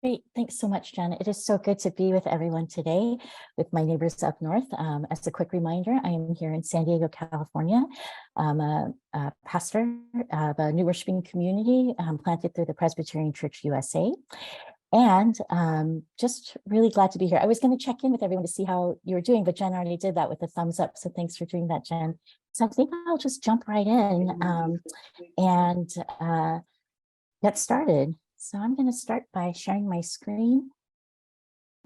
Great. Thanks so much, Jen. It is so good to be with everyone today with my neighbors up north. As a quick reminder, I am here in San Diego, California. I'm a pastor of a new worshiping community planted through the Presbyterian Church USA. And just really glad to be here. I was going to check in with everyone to see how you were doing, but Jen already did that with a thumbs up. So thanks for doing that, Jen. So I think I'll just jump right in and get started. So I'm going to start by sharing my screen.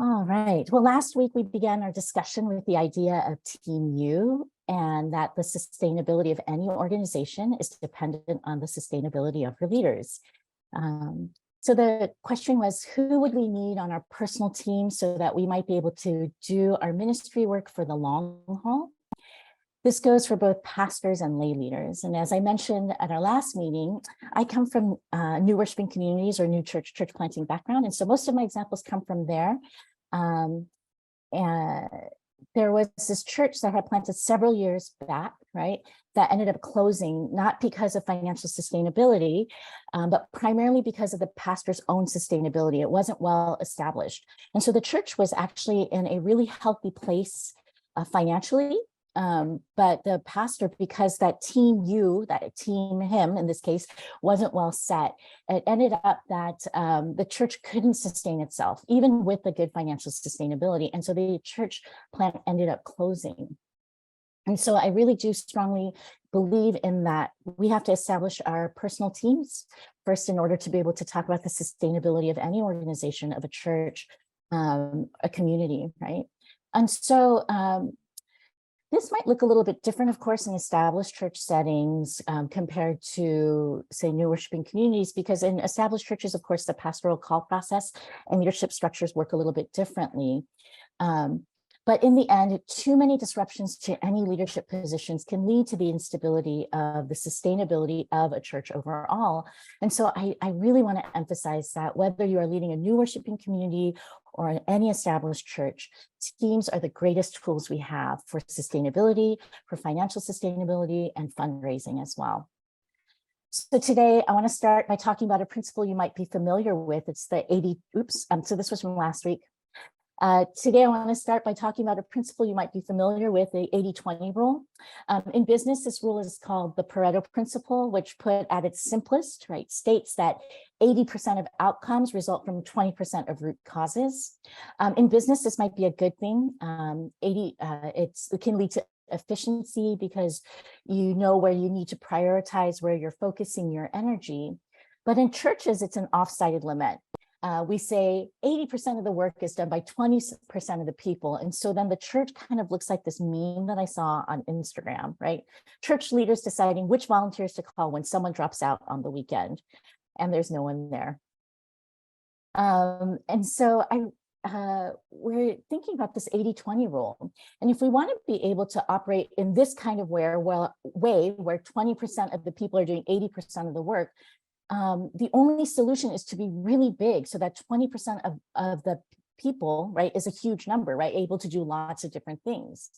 All right. Well, last week we began our discussion with the idea of Team U and that the sustainability of any organization is dependent on the sustainability of her leaders. So the question was, who would we need on our personal team so that we might be able to do our ministry work for the long haul? This goes for both pastors and lay leaders. And as I mentioned at our last meeting, I come from new worshiping communities or new church planting background. And so most of my examples come from there. And there was this church that had planted several years back, right, that ended up closing, not because of financial sustainability, but primarily because of the pastor's own sustainability. It wasn't well established. And so the church was actually in a really healthy place financially. But the pastor, because that team him in this case, wasn't well set, it ended up that the church couldn't sustain itself, even with the good financial sustainability. And so the church plant ended up closing. And so I really do strongly believe in that we have to establish our personal teams first in order to be able to talk about the sustainability of any organization, of a church, a community, right? And so this might look a little bit different, of course, in established church settings compared to, say, new worshiping communities, because in established churches, of course, the pastoral call process and leadership structures work a little bit differently. But in the end, too many disruptions to any leadership positions can lead to the instability of the sustainability of a church overall. And so I really want to emphasize that whether you are leading a new worshiping community or any established church, teams are the greatest tools we have for sustainability, for financial sustainability, and fundraising as well. So today I want to start by talking about a principle you might be familiar with. It's the 80, so this was from last week. Today, I want to start by talking about a principle you might be familiar with, the 80-20 rule. In business, this rule is called the Pareto principle, which put at its simplest, right, states that 80% of outcomes result from 20% of root causes. In business, this might be a good thing. It can lead to efficiency because you know where you need to prioritize, where you're focusing your energy. But in churches, it's an off-sided limit. We say 80% of the work is done by 20% of the people. And so then the church kind of looks like this meme that I saw on Instagram, right? Church leaders deciding which volunteers to call when someone drops out on the weekend and there's no one there. And so we're thinking about this 80-20 rule. And if we want to be able to operate in this kind of way where 20% of the people are doing 80% of the work, the only solution is to be really big so that 20% of the people, right, is a huge number, right, able to do lots of different things.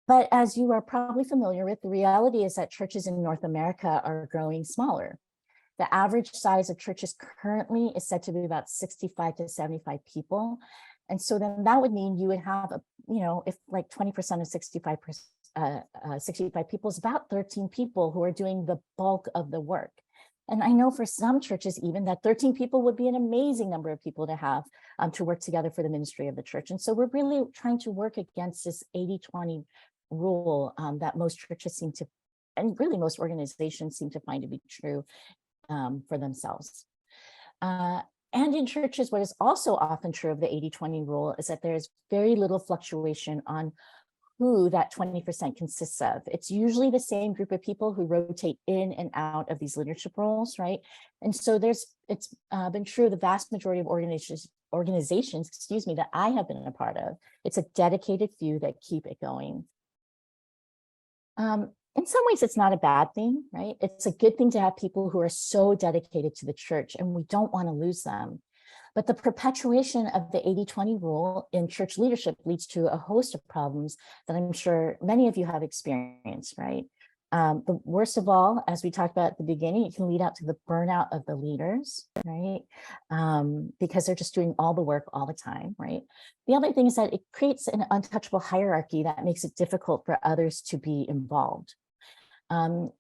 But as you are probably familiar with, the reality is that churches in North America are growing smaller. The average size of churches currently is said to be about 65 to 75 people. And so then that would mean you would have, if like 20% of 65 people is about 13 people who are doing the bulk of the work. And I know for some churches even that 13 people would be an amazing number of people to have to work together for the ministry of the church. And so we're really trying to work against this 80-20 rule that most churches seem to, and really most organizations seem to find to be true for themselves. And in churches, what is also often true of the 80-20 rule is that there's very little fluctuation on who that 20% consists of. It's usually the same group of people who rotate in and out of these leadership roles, right? And so it's been true of the vast majority of organizations, that I have been a part of. It's a dedicated few that keep it going. In some ways, it's not a bad thing, right? It's a good thing to have people who are so dedicated to the church, and we don't want to lose them. But the perpetuation of the 80-20 rule in church leadership leads to a host of problems that I'm sure many of you have experienced, right? The worst of all, as we talked about at the beginning, it can lead out to the burnout of the leaders, right? Because they're just doing all the work all the time, right? The other thing is that it creates an untouchable hierarchy that makes it difficult for others to be involved. And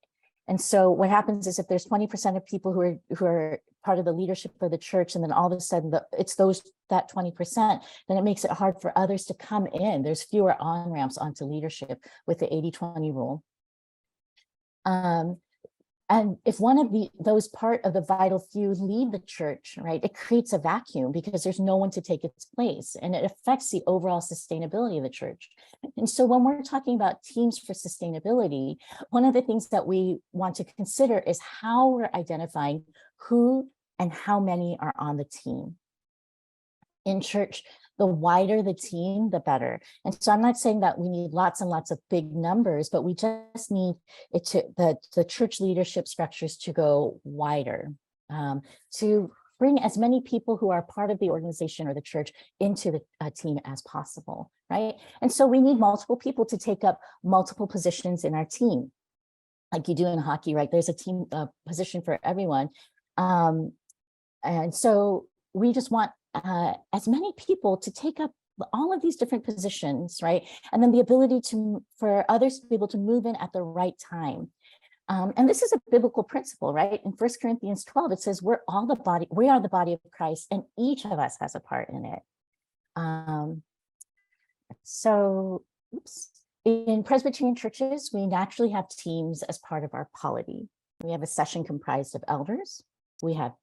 so what happens is if there's 20% of people who are part of the leadership of the church, and then all of a sudden it's that 20%, then it makes it hard for others to come in. There's fewer on-ramps onto leadership with the 80-20 rule. And if one of those part of the vital few leave the church, right, it creates a vacuum because there's no one to take its place, and it affects the overall sustainability of the church. And so when we're talking about teams for sustainability, one of the things that we want to consider is how we're identifying who and how many are on the team. In church, the wider the team, the better. And so I'm not saying that we need lots and lots of big numbers, but we just need it to the church leadership structures to go wider, to bring as many people who are part of the organization or the church into the team as possible, right? And so we need multiple people to take up multiple positions in our team, like you do in hockey, right? There's a team position for everyone. And so we just want as many people to take up all of these different positions, right? And then the ability for others to be able to move in at the right time. And this is a biblical principle, right? In 1 Corinthians 12, it says, we are the body of Christ, and each of us has a part in it. In Presbyterian churches, we naturally have teams as part of our polity. We have a session comprised of elders. We have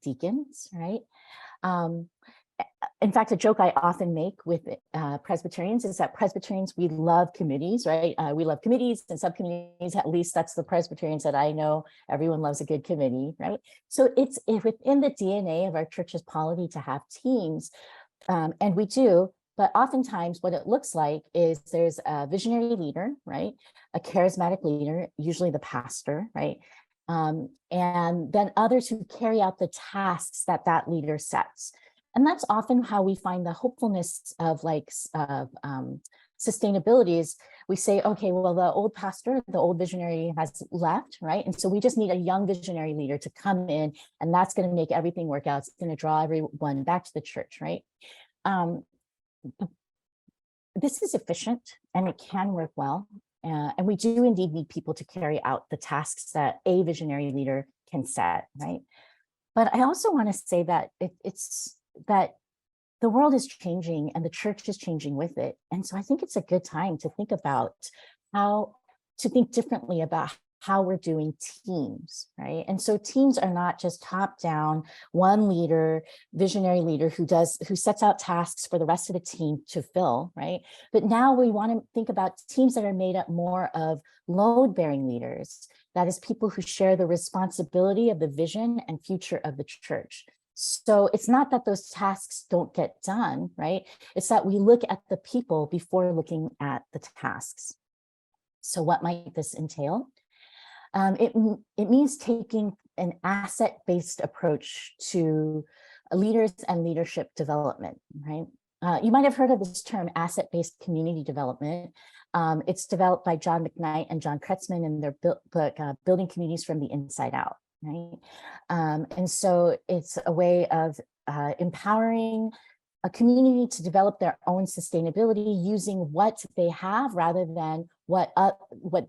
deacons, right? In fact, a joke I often make with Presbyterians is that Presbyterians, we love committees, right? We love committees and subcommittees. At least that's the Presbyterians that I know. Everyone loves a good committee, right? So it's within the DNA of our church's polity to have teams, and we do. But oftentimes what it looks like is there's a visionary leader, right? A charismatic leader, usually the pastor, right? And then others who carry out the tasks that leader sets. And that's often how we find the hopefulness of sustainability is we say, okay, well, the old pastor, the old visionary has left, right? And so we just need a young visionary leader to come in, and that's going to make everything work out. It's going to draw everyone back to the church, right? This is efficient and it can work well. And we do indeed need people to carry out the tasks that a visionary leader can set, right? But I also want to say that it's that the world is changing and the church is changing with it. And so I think it's a good time to think about how to think differently about how we're doing teams, right? And so teams are not just top down, one leader, visionary leader who sets out tasks for the rest of the team to fill, right? But now we want to think about teams that are made up more of load-bearing leaders. That is, people who share the responsibility of the vision and future of the church. So it's not that those tasks don't get done, right? It's that we look at the people before looking at the tasks. So what might this entail? It means taking an asset-based approach to leaders and leadership development, right? You might have heard of this term, asset-based community development. It's developed by John McKnight and John Kretzmann in their book, Building Communities from the Inside Out, right? And so it's a way of empowering a community to develop their own sustainability using what they have rather than what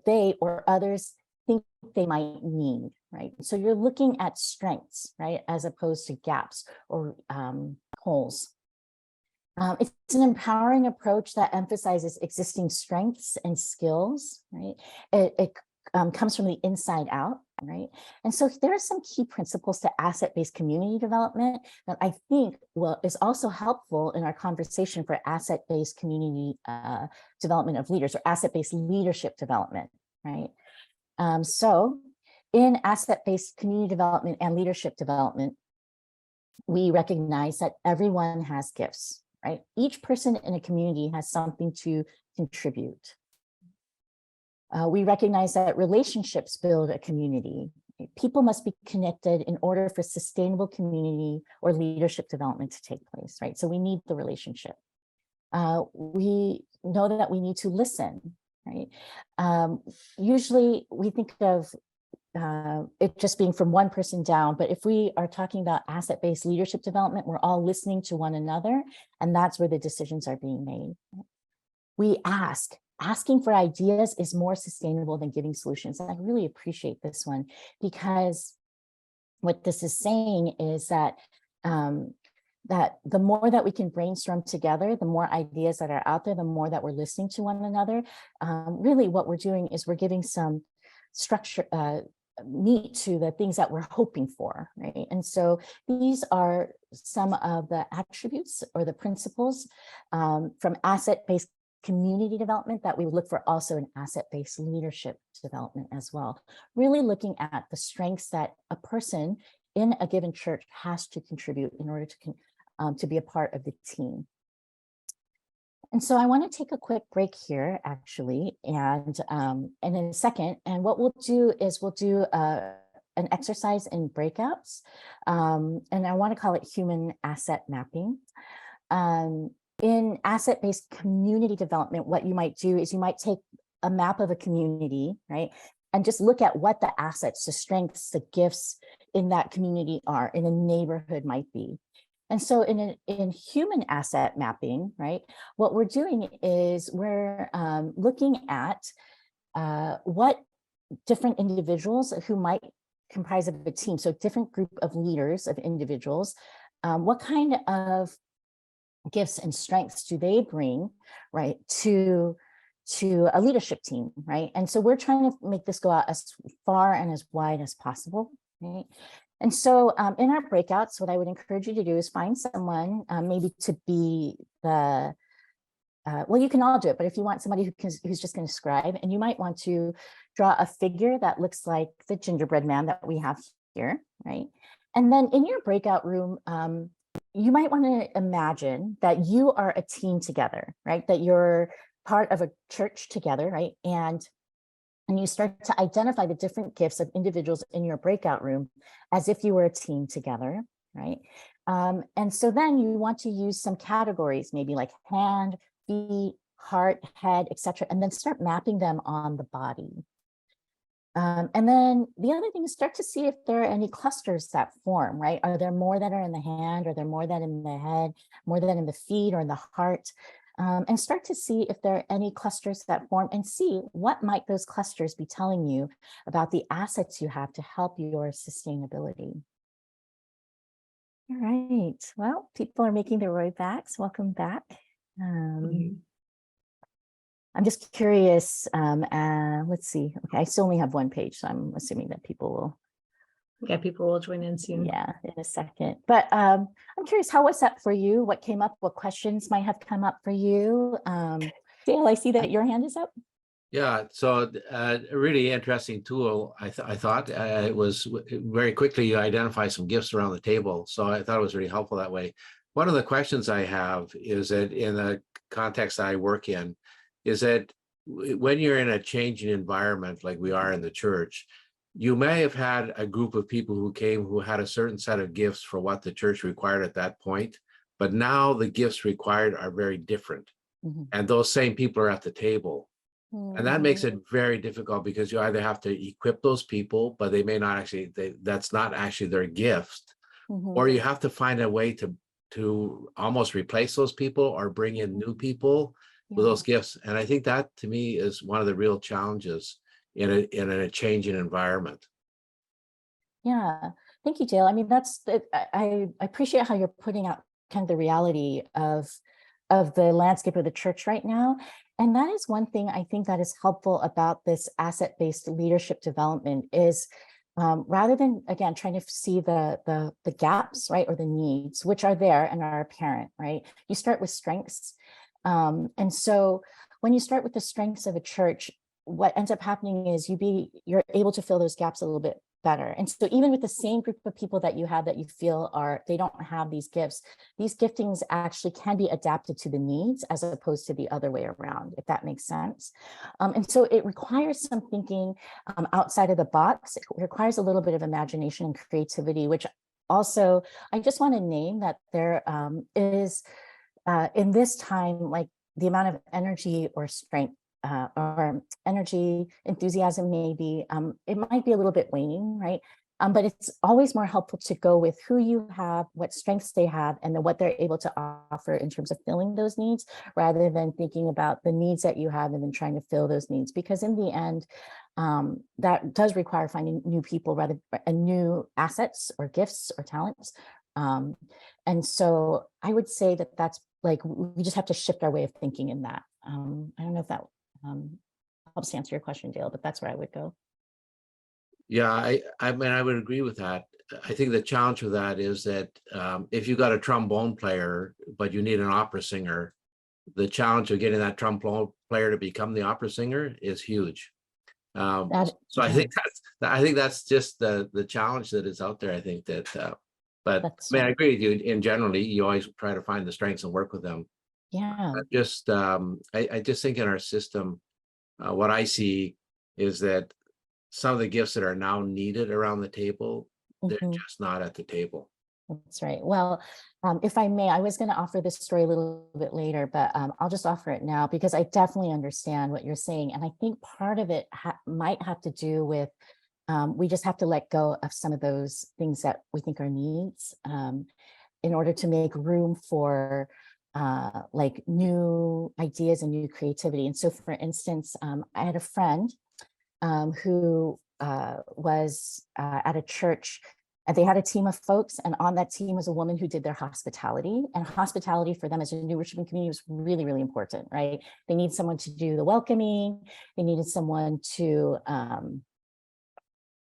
they or others think they might need, right? So you're looking at strengths, right, as opposed to gaps or holes. It's an empowering approach that emphasizes existing strengths and skills, right? It comes from the inside out, right? And so there are some key principles to asset-based community development that I think is also helpful in our conversation for asset-based community development of leaders, or asset-based leadership development, right? So in asset-based community development and leadership development, we recognize that everyone has gifts, right? Each person in a community has something to contribute. We recognize that relationships build a community. People must be connected in order for sustainable community or leadership development to take place, right? So we need the relationship. We know that we need to listen. right? Usually we think of it just being from one person down, but if we are talking about asset-based leadership development, we're all listening to one another, and that's where the decisions are being made. We asking for ideas is more sustainable than giving solutions. And I really appreciate this one, because what this is saying is that that the more that we can brainstorm together, the more ideas that are out there, the more that we're listening to one another. Really what we're doing is we're giving some structure, meat to the things that we're hoping for, right? And so these are some of the attributes or the principles from asset-based community development that we would look for also in asset-based leadership development as well. Really looking at the strengths that a person in a given church has to contribute in order to be a part of the team. And so I want to take a quick break here, actually, and in a second. And what we'll do is we'll do an exercise in breakouts, and I want to call it human asset mapping. In asset-based community development, what you might do is you might take a map of a community, right, and just look at what the assets, the strengths, the gifts in that community are, in a neighborhood might be. And so in human asset mapping, right, what we're doing is we're looking at what different individuals who might comprise of a team, so different group of leaders, of individuals, what kind of gifts and strengths do they bring, right, to a leadership team, right? And so we're trying to make this go out as far and as wide as possible, right? And so in our breakouts, what I would encourage you to do is find someone maybe to be the, well, you can all do it, but if you want somebody who's just going to scribe, and you might want to draw a figure that looks like the gingerbread man that we have here, right? And then in your breakout room, you might want to imagine that you are a team together, right? That you're part of a church together, right? And you start to identify the different gifts of individuals in your breakout room as if you were a team together, right? And so then you want to use some categories, maybe like hand, feet, heart, head, etc., and then start mapping them on the body. And then the other thing is start to see if there are any clusters that form, right? Are there more that are in the hand? Are there more that in the head, more than in the feet or in the heart? And start to see if there are any clusters that form, and see what might those clusters be telling you about the assets you have to help your sustainability. All right, well, people are making their way back, so welcome back. I'm just curious, let's see, okay, I still only have one page, so I'm assuming that people will. Yeah, people will join in soon. Yeah, in a second. But I'm curious, how was that for you? What came up? What questions might have come up for you? Dale, I see that your hand is up. Yeah, so a really interesting tool. I thought it was very quickly you identify some gifts around the table. So I thought it was really helpful that way. One of the questions I have is that in the context I work in, is that when you're in a changing environment like we are in the church, you may have had a group of people who came who had a certain set of gifts for what the church required at that point, but now the gifts required are very different. And those same people are at the table. And that makes it very difficult, because you either have to equip those people, but they may not actually, that's not actually their gift, or you have to find a way to almost replace those people or bring in new people with those gifts. And I think that to me is one of the real challenges in a changing environment. Yeah, thank you, Dale. I mean, I appreciate how you're putting out kind of the reality of the landscape of the church right now. And that is one thing I think that is helpful about this asset-based leadership development is rather than, again, trying to see the gaps, right, or the needs, which are there and are apparent, right? You start with strengths. And so when you start with the strengths of a church, what ends up happening is you're able to fill those gaps a little bit better. And so even with the same group of people that you have that you feel they don't have these gifts, these giftings actually can be adapted to the needs as opposed to the other way around, if that makes sense. And so it requires some thinking outside of the box. It requires a little bit of imagination and creativity, which also I just want to name that there is in this time, like the amount of energy or strength or energy, enthusiasm, maybe, it might be a little bit waning, right? But it's always more helpful to go with who you have, what strengths they have, and then what they're able to offer in terms of filling those needs, rather than thinking about the needs that you have and then trying to fill those needs. Because in the end, that does require finding new people, rather and new assets or gifts or talents. And so I would say that that's like, we just have to shift our way of thinking in that. I don't know if that helps to answer your question, Dale, but that's where I would go. Yeah, I mean, I would agree with that. I think the challenge with that is that if you got a trombone player, but you need an opera singer, the challenge of getting that trombone player to become the opera singer is huge. So I think that's just the challenge that is out there. I think that, but I mean, I agree with you. In generally, you always try to find the strengths and work with them. Yeah. I just think in our system, what I see is that some of the gifts that are now needed around the table, they're just not at the table. That's right. Well, if I may, I was going to offer this story a little bit later, but I'll just offer it now because I definitely understand what you're saying. And I think part of it might have to do with we just have to let go of some of those things that we think are needs in order to make room for like new ideas and new creativity. And so, for instance, I had a friend who was at a church, and they had a team of folks, and on that team was a woman who did their hospitality. And hospitality for them as a new worshiping community was really, really important, right? They need someone to do the welcoming. They needed someone to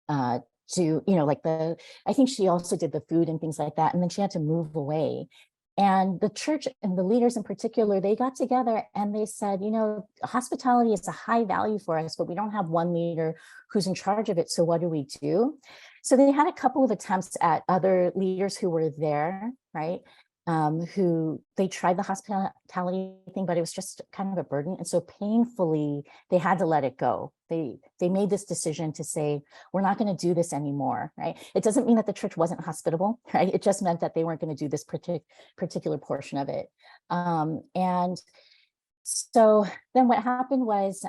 like I think she also did the food and things like that. And then she had to move away. And the church and the leaders in particular, they got together and they said, hospitality is a high value for us, but we don't have one leader who's in charge of it. So what do we do? So they had a couple of attempts at other leaders who were there, right? Who they tried the hospitality thing, but it was just kind of a burden. And so painfully, they had to let it go. They made this decision to say, we're not going to do this anymore, right? It doesn't mean that the church wasn't hospitable, right? It just meant that they weren't going to do this particular portion of it. And so then what happened was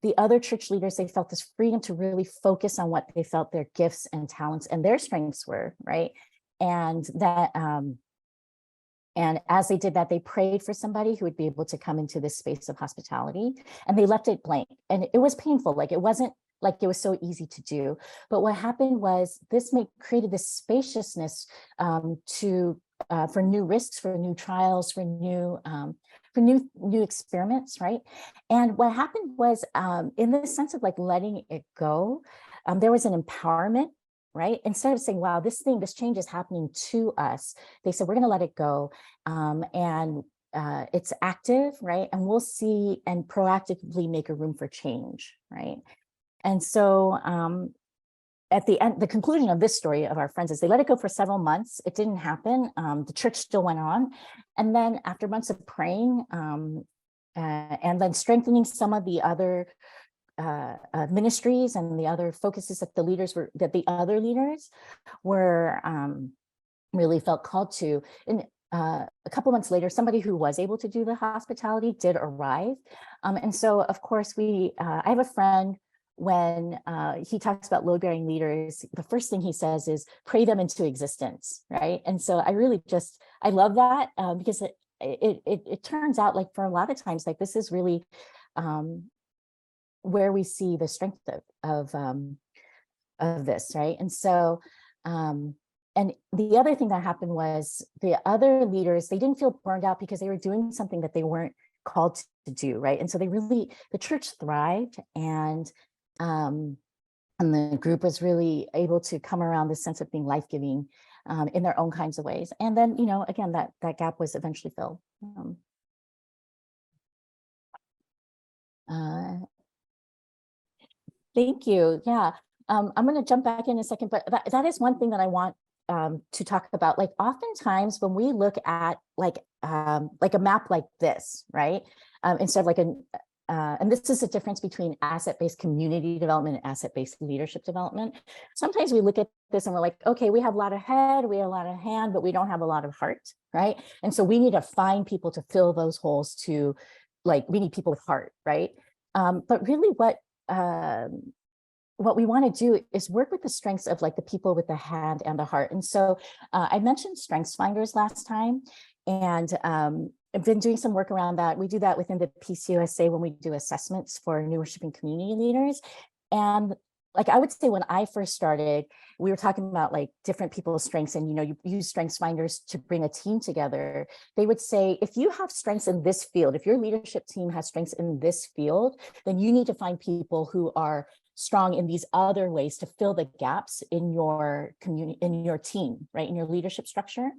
the other church leaders, they felt this freedom to really focus on what they felt their gifts and talents and their strengths were, right? And that, and as they did that, they prayed for somebody who would be able to come into this space of hospitality, and they left it blank. And it was painful. Like, it wasn't like it was so easy to do. But what happened was this created this spaciousness for new risks, for new trials, for new experiments, right? And what happened was, in the sense of like letting it go, there was an empowerment. Right? Instead of saying, wow, this change is happening to us, they said, we're going to let it go. And it's active, right? And we'll see and proactively make a room for change, right? And so at the end, the conclusion of this story of our friends is they let it go for several months. It didn't happen. The church still went on. And then after months of praying and then strengthening some of the other ministries and the other focuses that the other leaders were really felt called to. And a couple months later, somebody who was able to do the hospitality did arrive. And so, of course, I have a friend, when he talks about load-bearing leaders, the first thing he says is pray them into existence, right? And so I love that because it turns out, like, for a lot of times, like, this is really where we see the strength of this, right? And so, and the other thing that happened was the other leaders, they didn't feel burned out because they were doing something that they weren't called to do, right? And so the church thrived, and the group was really able to come around this sense of being life-giving in their own kinds of ways. And then, again, that gap was eventually filled. Thank you. Yeah. I'm going to jump back in a second, but that is one thing that I want to talk about. Like, oftentimes when we look at like a map like this, right? Instead of like and this is the difference between asset-based community development and asset-based leadership development. Sometimes we look at this and we're like, okay, we have a lot of head, we have a lot of hand, but we don't have a lot of heart, right? And so we need to find people to fill those holes to like we need people with heart, right? But really what we want to do is work with the strengths of like the people with the hand and the heart. And so I mentioned strengths finders last time, and I've been doing some work around that. We do that within the PCUSA when we do assessments for new worshiping community leaders. And like I would say when I first started, we were talking about like different people's strengths, and you use strengths finders to bring a team together. They would say, if you have strengths in this field, if your leadership team has strengths in this field, then you need to find people who are strong in these other ways to fill the gaps in your community, in your team, right, in your leadership structure.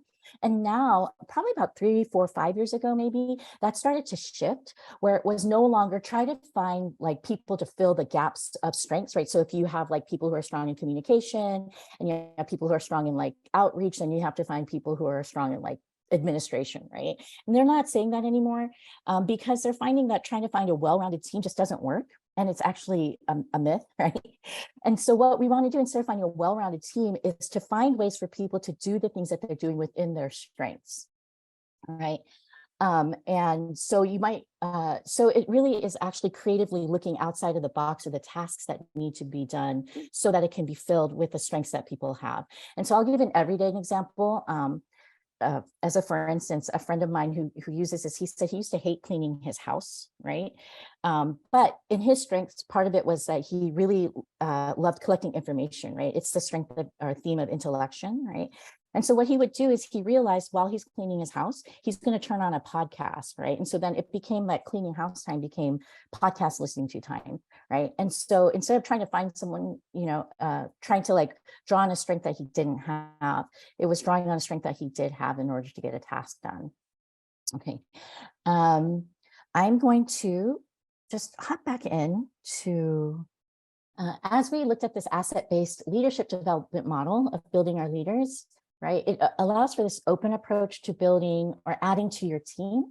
And now, probably about 3, 4, 5 years ago, maybe, that started to shift, where it was no longer try to find like people to fill the gaps of strengths, right? So if you have like people who are strong in communication, and you have people who are strong in like outreach, then you have to find people who are strong in like administration, right? And they're not saying that anymore, because they're finding that trying to find a well-rounded team just doesn't work. And it's actually a myth, right? And so what we want to do instead of finding a well-rounded team is to find ways for people to do the things that they're doing within their strengths, all right? And so you might, so it really is actually creatively looking outside of the box of the tasks that need to be done so that it can be filled with the strengths that people have. And so I'll give an everyday example. As a, for instance, a friend of mine who uses this, he said he used to hate cleaning his house, right? But in his strengths, part of it was that he really loved collecting information, right? It's the strength of our theme of intellection, right? And so what he would do is he realized while he's cleaning his house, he's going to turn on a podcast, right? And so then it became that cleaning house time became podcast listening to time, right? And so instead of trying to find someone, trying to like draw on a strength that he didn't have, it was drawing on a strength that he did have in order to get a task done. Okay. I'm going to just hop back in to, as we looked at this asset-based leadership development model of building our leaders, right? It allows for this open approach to building or adding to your team,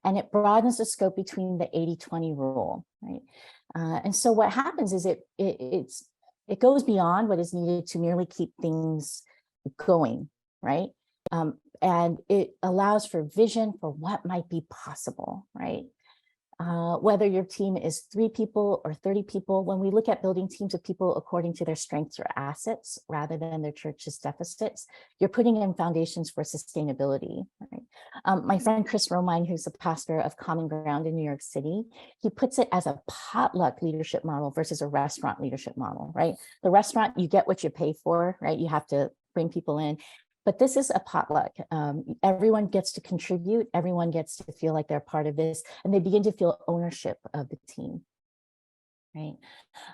and it broadens the scope between the 80-20 rule, right? And so what happens is it goes beyond what is needed to merely keep things going, right? And it allows for vision for what might be possible, right? Whether your team is 3 people or 30 people, when we look at building teams of people according to their strengths or assets rather than their church's deficits, you're putting in foundations for sustainability. Right? My friend Chris Romine, who's the pastor of Common Ground in New York City, he puts it as a potluck leadership model versus a restaurant leadership model, right? The restaurant, you get what you pay for, right? You have to bring people in. But this is a potluck. Everyone gets to contribute. Everyone gets to feel like they're part of this, and they begin to feel ownership of the team, right?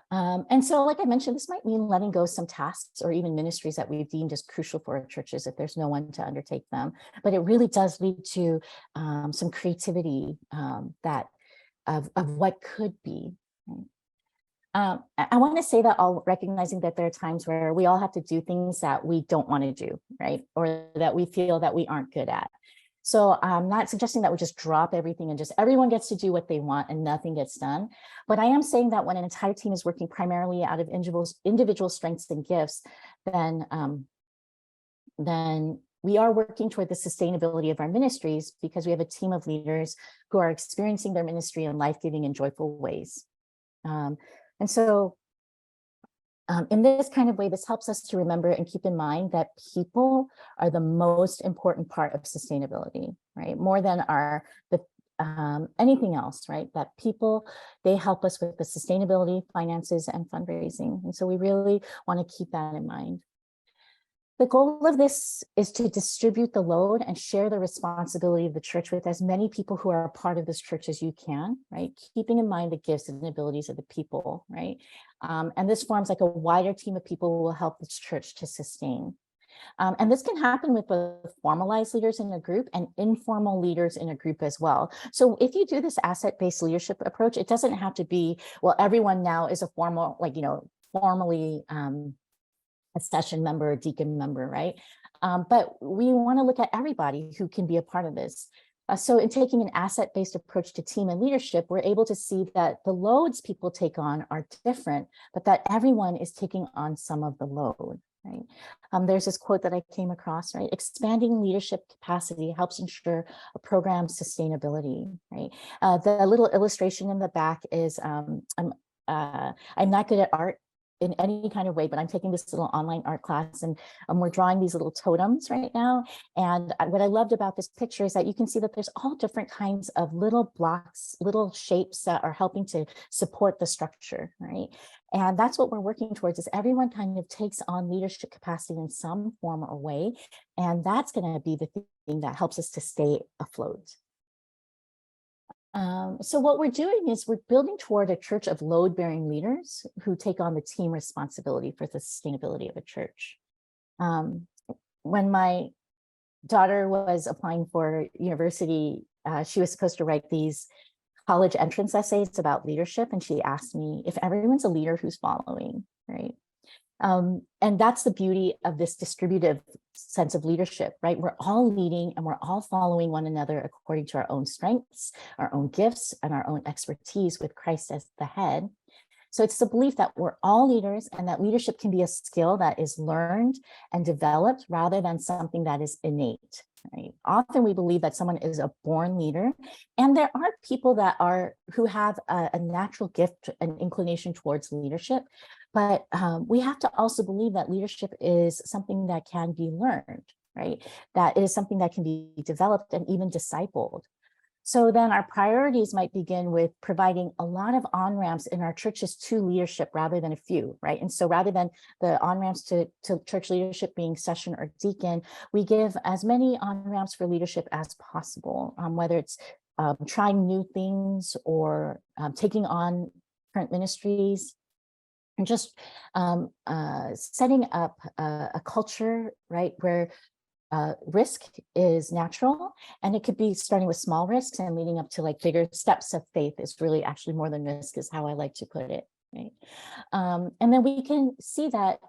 And so, like I mentioned, this might mean letting go some tasks or even ministries that we've deemed as crucial for our churches if there's no one to undertake them. But it really does lead to some creativity of what could be. Right? I want to say that all recognizing that there are times where we all have to do things that we don't want to do, right? Or that we feel that we aren't good at. So I'm not suggesting that we just drop everything and just everyone gets to do what they want and nothing gets done. But I am saying that when an entire team is working primarily out of individual strengths and gifts, then we are working toward the sustainability of our ministries because we have a team of leaders who are experiencing their ministry in life-giving and joyful ways. And so in this kind of way, this helps us to remember and keep in mind that people are the most important part of sustainability, right? More than anything else, right? That people, they help us with the sustainability, finances, and fundraising. And so we really want to keep that in mind. The goal of this is to distribute the load and share the responsibility of the church with as many people who are a part of this church as you can, right? Keeping in mind the gifts and abilities of the people, right? And this forms like a wider team of people who will help this church to sustain. And this can happen with both formalized leaders in a group and informal leaders in a group as well. So if you do this asset-based leadership approach, it doesn't have to be, well, everyone now is a formal, formally a session member, a deacon member, right? But we want to look at everybody who can be a part of this. So in taking an asset-based approach to team and leadership, we're able to see that the loads people take on are different, but that everyone is taking on some of the load, right? There's this quote that I came across, right? Expanding leadership capacity helps ensure a program's sustainability, right? The little illustration in the back is I'm not good at art in any kind of way, but I'm taking this little online art class, and we're drawing these little totems right now. And what I loved about this picture is that you can see that there's all different kinds of little blocks, little shapes that are helping to support the structure, right? And that's what we're working towards, is everyone kind of takes on leadership capacity in some form or way. And that's going to be the thing that helps us to stay afloat. So what we're doing is we're building toward a church of load-bearing leaders who take on the team responsibility for the sustainability of a church. When my daughter was applying for university, she was supposed to write these college entrance essays about leadership, and she asked me if everyone's a leader, who's following, right? And that's the beauty of this distributive sense of leadership, right? We're all leading and we're all following one another according to our own strengths, our own gifts, and our own expertise, with Christ as the head. So it's the belief that we're all leaders, and that leadership can be a skill that is learned and developed rather than something that is innate, right? Often we believe that someone is a born leader, and there are people who have a natural gift and inclination towards leadership. But we have to also believe that leadership is something that can be learned, right? That it is something that can be developed and even discipled. So then our priorities might begin with providing a lot of on-ramps in our churches to leadership rather than a few, right? And so rather than the on-ramps to church leadership being session or deacon, we give as many on-ramps for leadership as possible, whether it's trying new things or taking on current ministries, and just setting up a culture, right, where risk is natural, and it could be starting with small risks and leading up to like bigger steps of faith is really actually more than risk, is how I like to put it, right? And then we can see that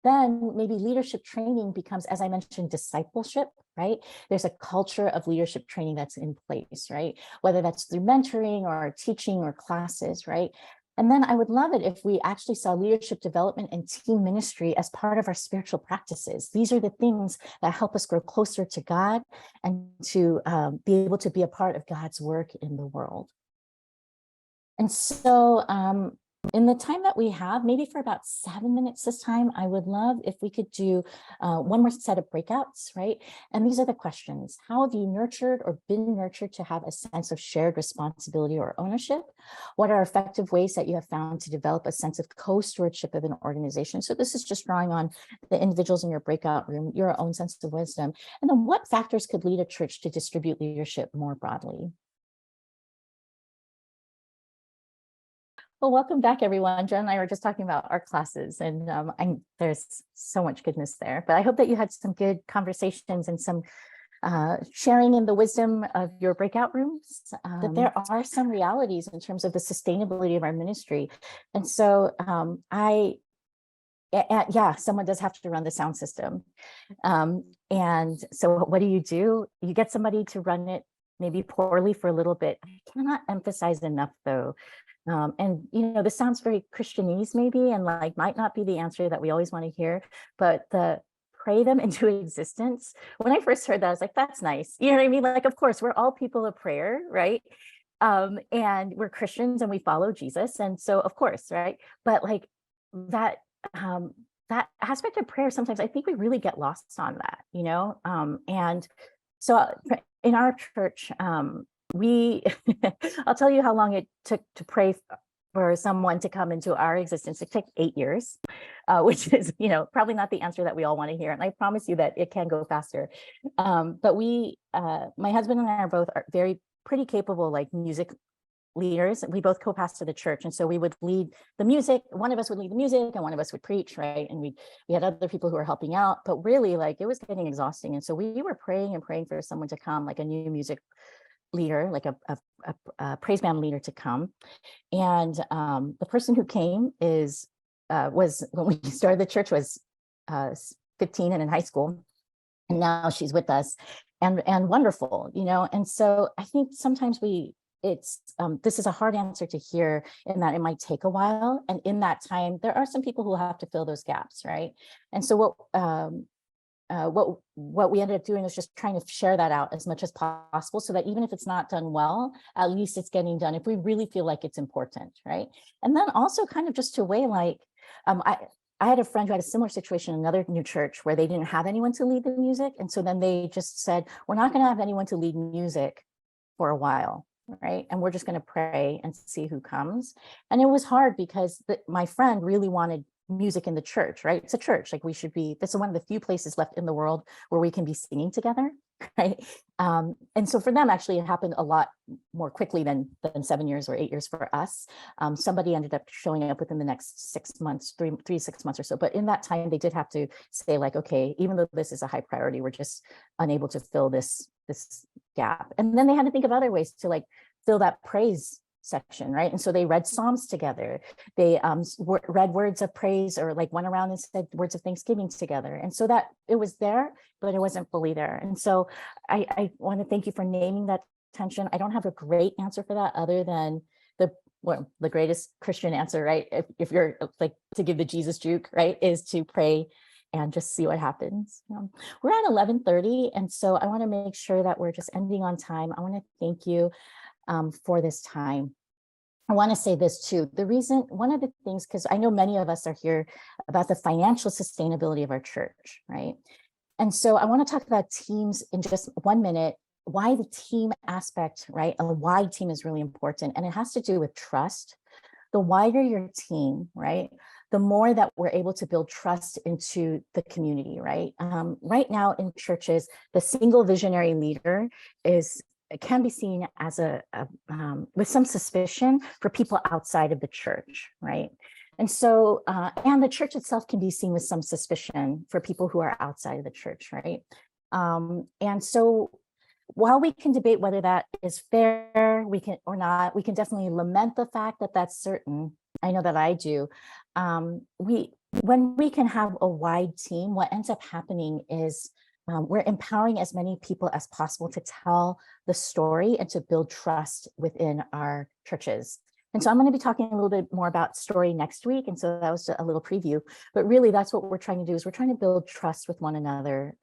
then maybe leadership training becomes, as I mentioned, discipleship, right? There's a culture of leadership training that's in place, right? Whether that's through mentoring or teaching or classes, right? And then I would love it if we actually saw leadership development and team ministry as part of our spiritual practices. These are the things that help us grow closer to God and to be able to be a part of God's work in the world. And so in the time that we have, maybe for about 7 minutes this time, I would love if we could do one more set of breakouts, right? And these are the questions. How have you nurtured or been nurtured to have a sense of shared responsibility or ownership? What are effective ways that you have found to develop a sense of co-stewardship of an organization? So this is just drawing on the individuals in your breakout room, your own sense of wisdom. And then what factors could lead a church to distribute leadership more broadly? Well, welcome back, everyone. Jen and I were just talking about art classes, and there's so much goodness there. But I hope that you had some good conversations and some sharing in the wisdom of your breakout rooms, that there are some realities in terms of the sustainability of our ministry. And so yeah, someone does have to run the sound system. And so what do? You get somebody to run it, maybe poorly for a little bit. I cannot emphasize enough, though. And this sounds very Christianese maybe, and like might not be the answer that we always want to hear, but pray them into existence. When I first heard that, I was like, that's nice. You know what I mean? Like, of course, we're all people of prayer, right? And we're Christians and we follow Jesus. And so, of course, right? But like that aspect of prayer, sometimes I think we really get lost on that, and so in our church, I'll tell you how long it took to pray for someone to come into our existence. It took 8 years, which is, probably not the answer that we all want to hear. And I promise you that it can go faster. But my husband and I are both pretty capable, like music leaders. We both co-pastor the church. And so we would lead the music. One of us would lead the music and one of us would preach, right? And we had other people who were helping out, but really like it was getting exhausting. And so we were praying for someone to come, like a new music leader, like a praise band leader to come. And the person who came was when we started the church was 15 and in high school. And now she's with us and wonderful, And so I think sometimes we this is a hard answer to hear, in that it might take a while. And in that time, there are some people who have to fill those gaps, right? And so what we ended up doing is just trying to share that out as much as possible, so that even if it's not done well, at least it's getting done if we really feel like it's important, right? And then also kind of just to weigh, like, I had a friend who had a similar situation in another new church where they didn't have anyone to lead the music. And so then they just said, we're not going to have anyone to lead music for a while, right? And we're just going to pray and see who comes. And it was hard because my friend really wanted music in the church, right? It's a church, like we should be, this is one of the few places left in the world where we can be singing together, right? And so for them, actually, it happened a lot more quickly than 7 years or 8 years for us. Somebody ended up showing up within the next 6 months, three to 6 months or so. But in that time, they did have to say, like, okay, even though this is a high priority, we're just unable to fill this gap. And then they had to think of other ways to, like, fill that praise section, right? And so they read Psalms together. They read words of praise, or like went around and said words of thanksgiving together. And so that it was there, but it wasn't fully there. And so I want to thank you for naming that tension. I don't have a great answer for that, other than the greatest Christian answer, right? If you're like to give the Jesus juke, right, is to pray and just see what happens. We're at 11:30, and so I want to make sure that we're just ending on time. I want to thank you for this time. I want to say this too. One of the things, because I know many of us are here about the financial sustainability of our church, right? And so I want to talk about teams in just 1 minute, why the team aspect, right? A wide team is really important. And it has to do with trust. The wider your team, right, the more that we're able to build trust into the community, right? Right now in churches, the single visionary leader can be seen as with some suspicion for people outside of the church, right? And so, and the church itself can be seen with some suspicion for people who are outside of the church, right? And so, while we can debate whether that is fair, we can or not, we can definitely lament the fact that that's certain. I know that I do. When we can have a wide team, what ends up happening is we're empowering as many people as possible to tell the story and to build trust within our churches. And so I'm going to be talking a little bit more about story next week. And so that was a little preview, but really that's what we're trying to do, is we're trying to build trust with one another,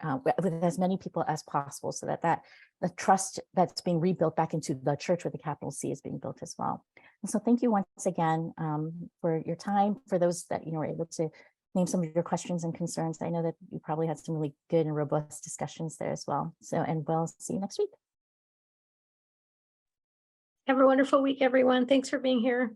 with as many people as possible, so that the trust that's being rebuilt back into the church with a capital C is being built as well. And so thank you once again for your time. For those that were able to name some of your questions and concerns, I know that you probably had some really good and robust discussions there as well. So, and we'll see you next week. Have a wonderful week, everyone. Thanks for being here.